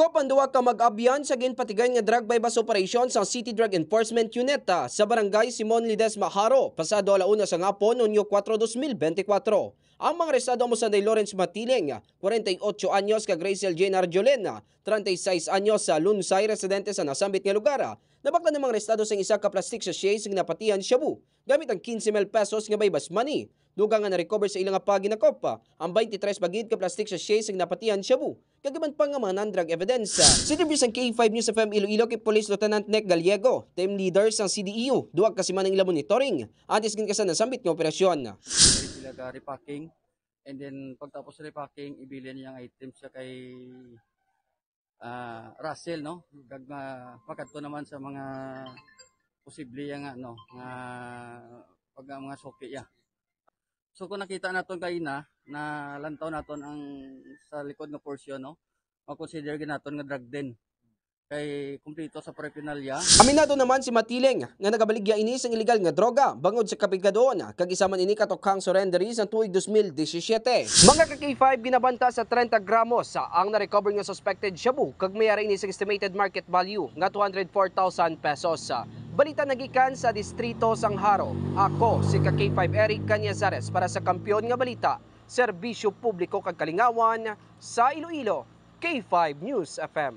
Sakop ang duwa ka mag-abyan sa ginpatigan nga drug bypass operation sa City Drug Enforcement Unit sa Barangay Simon Ledesma Haro, pasado alauna sa ngapon, Hunyo 4, 2024. Ang mga arestado mo sa Lawrence Matiling, 48 anyos ka Graciel Jane Arjolen, 36 anyos sa Lunsay, residente sa nasambit nga lugar. Nabakla ng mga arestado sa isa ka plastic sachet sa ginapatian shabu, gamit ang 15 mil pesos nga bypass money. Dugang nga na-recover sa ilang paginakop ang 23 bagid ka plastic sachet sa ginapatian shabu, kagaban pa nga mga non-drug evidence. Si Reviews ng K5 News FM Iloilo kay Police Lieutenant Nick Gallego, team leader sa CDEU, duwag kasi man ang ilang monitoring, antes ginkasan ng sambit ng operasyon. Sila repacking, and then pagtapos repacking, ibilin niyang items siya kay Russell, no? Kag makadto naman sa mga posible nga pag mga soke ya. So kung nakita naton kaina na lantaw naton ang sa likod nga portion, no, makonsider ginaton nga drug den kay kumpleto sa paraphernalia. Aminado naman si Matiling nga nagabaligya ini sa illegal nga droga bangod sa kapigadon, kag isa man ini katokhang surrendery sa tuig 2017. Mga ka-K5 ginabanta sa 30 gramos ang na-recover nga suspected shabu, kag mayari ini sa estimated market value nga 204,000 pesos. Balita nagikan sa distrito Sangharo. Ako si ka-K5 Eric Canyazares para sa Kampiyon nga Balita, Serbisyo Publiko kag Kalingawan sa Iloilo, K5 News FM.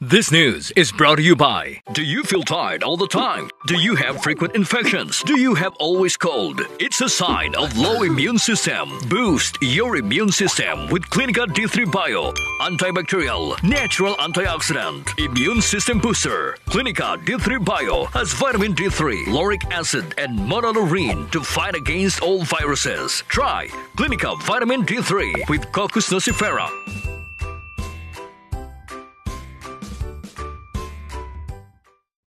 This news is brought to you by, do you feel tired all the time? Do you have frequent infections? Do you have always cold? It's a sign of low immune system. Boost your immune system with Clinica D3 Bio, antibacterial, natural antioxidant, immune system booster. Clinica D3 Bio has vitamin D3, lauric acid, and monolurine to fight against all viruses. Try Clinica Vitamin D3 with Coccus nocifera.